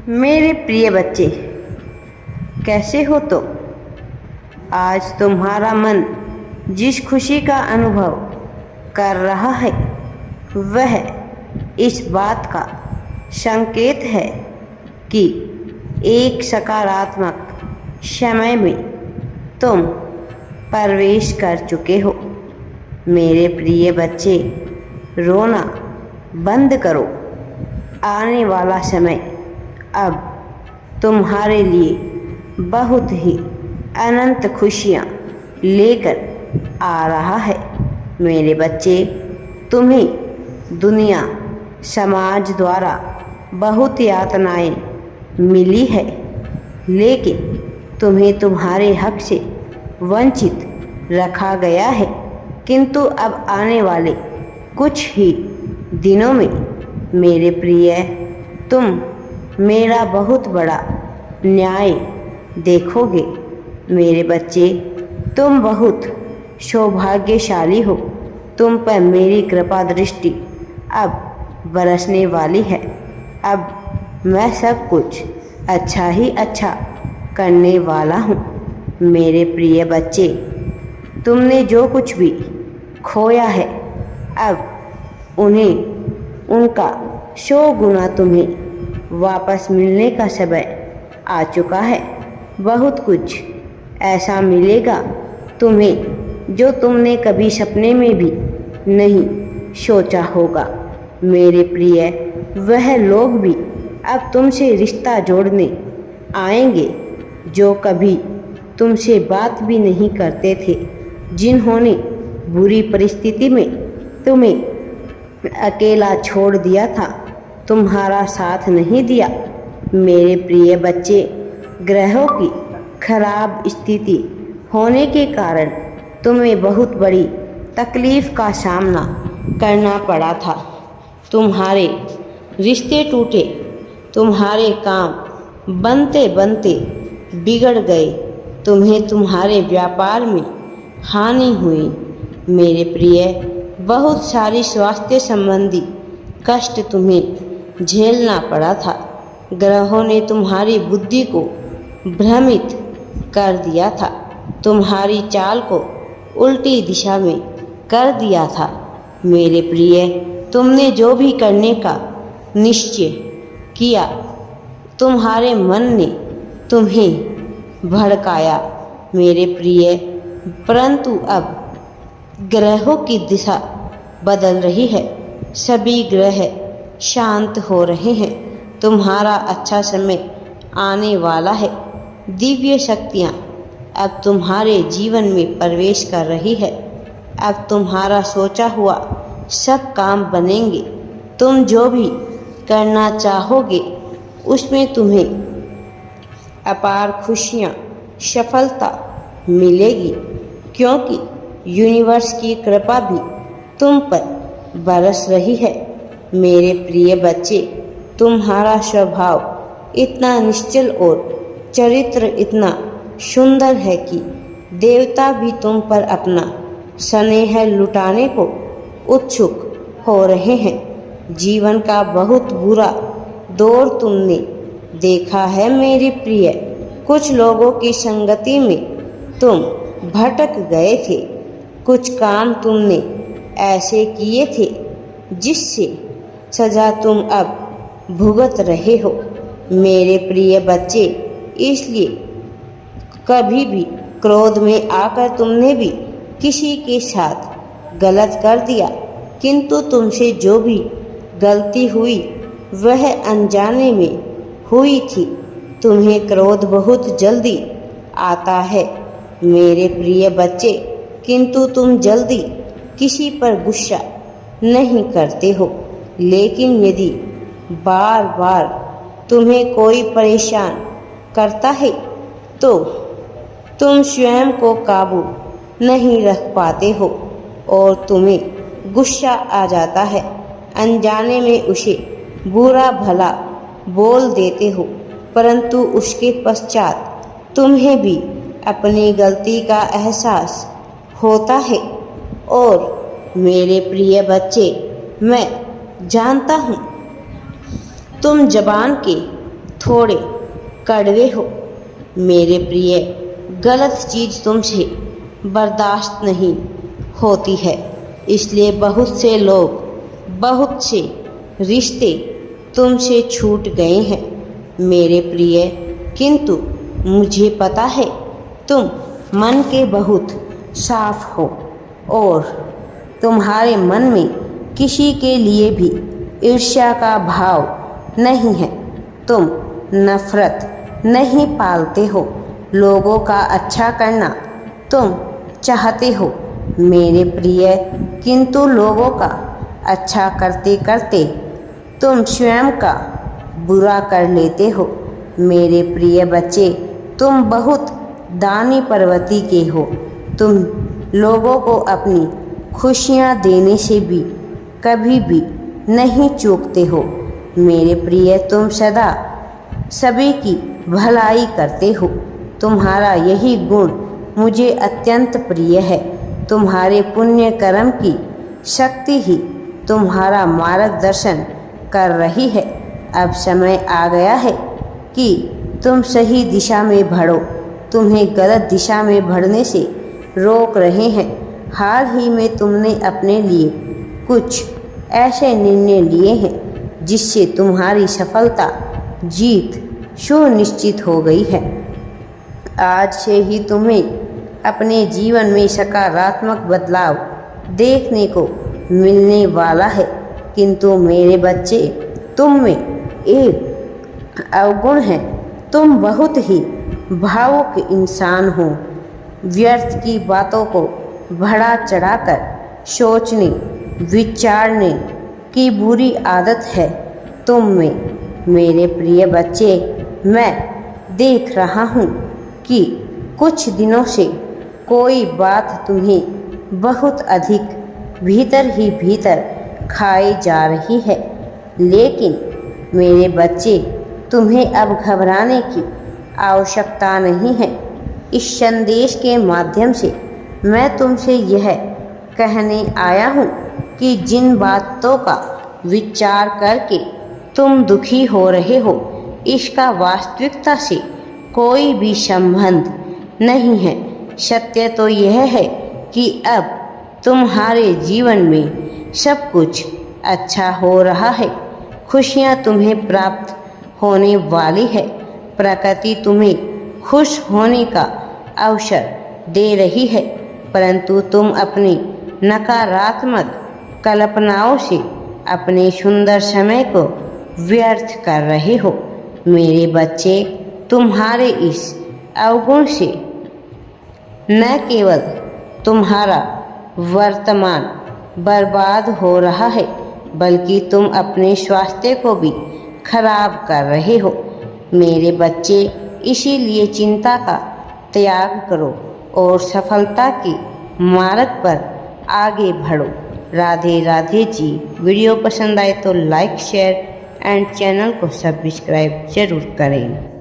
मेरे प्रिय बच्चे, कैसे हो? तो आज तुम्हारा मन जिस खुशी का अनुभव कर रहा है वह इस बात का संकेत है कि एक सकारात्मक समय में तुम प्रवेश कर चुके हो। मेरे प्रिय बच्चे, रोना बंद करो। आने वाला समय अब तुम्हारे लिए बहुत ही अनंत खुशियाँ लेकर आ रहा है। मेरे बच्चे, तुम्हें दुनिया समाज द्वारा बहुत यातनाएं मिली है, लेकिन तुम्हें तुम्हारे हक से वंचित रखा गया है। किंतु अब आने वाले कुछ ही दिनों में मेरे प्रिय, तुम मेरा बहुत बड़ा न्याय देखोगे। मेरे बच्चे, तुम बहुत सौभाग्यशाली हो। तुम पर मेरी कृपा दृष्टि अब बरसने वाली है। अब मैं सब कुछ अच्छा ही अच्छा करने वाला हूँ। मेरे प्रिय बच्चे, तुमने जो कुछ भी खोया है, अब उन्हें उनका 100 गुना तुम्हें वापस मिलने का समय आ चुका है। बहुत कुछ ऐसा मिलेगा तुम्हें जो तुमने कभी सपने में भी नहीं सोचा होगा। मेरे प्रिय, वह लोग भी अब तुमसे रिश्ता जोड़ने आएंगे जो कभी तुमसे बात भी नहीं करते थे, जिन्होंने बुरी परिस्थिति में तुम्हें अकेला छोड़ दिया था, तुम्हारा साथ नहीं दिया। मेरे प्रिय बच्चे, ग्रहों की खराब स्थिति होने के कारण तुम्हें बहुत बड़ी तकलीफ का सामना करना पड़ा था। तुम्हारे रिश्ते टूटे, तुम्हारे काम बनते बनते बिगड़ गए, तुम्हें तुम्हारे व्यापार में हानि हुई। मेरे प्रिय, बहुत सारी स्वास्थ्य संबंधी कष्ट तुम्हें झेलना पड़ा था। ग्रहों ने तुम्हारी बुद्धि को भ्रमित कर दिया था, तुम्हारी चाल को उल्टी दिशा में कर दिया था। मेरे प्रिय, तुमने जो भी करने का निश्चय किया, तुम्हारे मन ने तुम्हें भड़काया। मेरे प्रिय, परंतु अब ग्रहों की दिशा बदल रही है, सभी ग्रह शांत हो रहे हैं। तुम्हारा अच्छा समय आने वाला है। दिव्य शक्तियाँ अब तुम्हारे जीवन में प्रवेश कर रही है। अब तुम्हारा सोचा हुआ सब काम बनेंगे। तुम जो भी करना चाहोगे उसमें तुम्हें अपार खुशियाँ, सफलता मिलेगी, क्योंकि यूनिवर्स की कृपा भी तुम पर बरस रही है। मेरे प्रिय बच्चे, तुम्हारा स्वभाव इतना निश्चल और चरित्र इतना सुंदर है कि देवता भी तुम पर अपना स्नेह लुटाने को उत्सुक हो रहे हैं। जीवन का बहुत बुरा दौर तुमने देखा है मेरे प्रिय। कुछ लोगों की संगति में तुम भटक गए थे। कुछ काम तुमने ऐसे किए थे जिससे सजा तुम अब भुगत रहे हो। मेरे प्रिय बच्चे, इसलिए कभी भी क्रोध में आकर तुमने भी किसी के साथ गलत कर दिया, किंतु तुमसे जो भी गलती हुई वह अनजाने में हुई थी। तुम्हें क्रोध बहुत जल्दी आता है मेरे प्रिय बच्चे, किंतु तुम जल्दी किसी पर गुस्सा नहीं करते हो। लेकिन यदि बार बार तुम्हें कोई परेशान करता है तो तुम स्वयं को काबू नहीं रख पाते हो और तुम्हें गुस्सा आ जाता है। अनजाने में उसे बुरा भला बोल देते हो, परंतु उसके पश्चात तुम्हें भी अपनी गलती का एहसास होता है। और मेरे प्रिय बच्चे, मैं जानता हूँ तुम ज़बान के थोड़े कड़वे हो। मेरे प्रिय, गलत चीज़ तुमसे बर्दाश्त नहीं होती है, इसलिए बहुत से लोग, बहुत से रिश्ते तुमसे छूट गए हैं मेरे प्रिय। किंतु मुझे पता है तुम मन के बहुत साफ हो और तुम्हारे मन में किसी के लिए भी ईर्ष्या का भाव नहीं है। तुम नफरत नहीं पालते हो। लोगों का अच्छा करना तुम चाहते हो मेरे प्रिय, किंतु लोगों का अच्छा करते करते तुम स्वयं का बुरा कर लेते हो मेरे प्रिय बच्चे। तुम बहुत दानी प्रवृत्ति के हो। तुम लोगों को अपनी खुशियाँ देने से भी कभी भी नहीं चूकते हो मेरे प्रिय। तुम सदा सभी की भलाई करते हो। तुम्हारा यही गुण मुझे अत्यंत प्रिय है। तुम्हारे पुण्य कर्म की शक्ति ही तुम्हारा मार्गदर्शन कर रही है। अब समय आ गया है कि तुम सही दिशा में बढ़ो। तुम्हें गलत दिशा में बढ़ने से रोक रहे हैं। हाल ही में तुमने अपने लिए कुछ ऐसे निर्णय लिए हैं जिससे तुम्हारी सफलता, जीत सुनिश्चित हो गई है। आज से ही तुम्हें अपने जीवन में सकारात्मक बदलाव देखने को मिलने वाला है। किंतु मेरे बच्चे, तुम में एक अवगुण है। तुम बहुत ही भावुक इंसान हो। व्यर्थ की बातों को बढ़ा चढ़ाकर सोचने विचारने की बुरी आदत है तुम में मेरे प्रिय बच्चे। मैं देख रहा हूँ कि कुछ दिनों से कोई बात तुम्हें बहुत अधिक भीतर ही भीतर खाई जा रही है, लेकिन मेरे बच्चे, तुम्हें अब घबराने की आवश्यकता नहीं है। इस संदेश के माध्यम से मैं तुमसे यह कहने आया हूँ कि जिन बातों का विचार करके तुम दुखी हो रहे हो, इसका वास्तविकता से कोई भी संबंध नहीं है। सत्य तो यह है कि अब तुम्हारे जीवन में सब कुछ अच्छा हो रहा है। खुशियाँ तुम्हें प्राप्त होने वाली है। प्रकृति तुम्हें खुश होने का अवसर दे रही है, परंतु तुम अपनी नकारात्मक कल्पनाओं से अपने सुंदर समय को व्यर्थ कर रहे हो मेरे बच्चे। तुम्हारे इस अवगुण से न केवल तुम्हारा वर्तमान बर्बाद हो रहा है, बल्कि तुम अपने स्वास्थ्य को भी खराब कर रहे हो मेरे बच्चे। इसीलिए चिंता का त्याग करो और सफलता के मार्ग पर आगे बढ़ो। राधे राधे जी। वीडियो पसंद आए तो लाइक, शेयर एंड चैनल को सब्सक्राइब जरूर करें।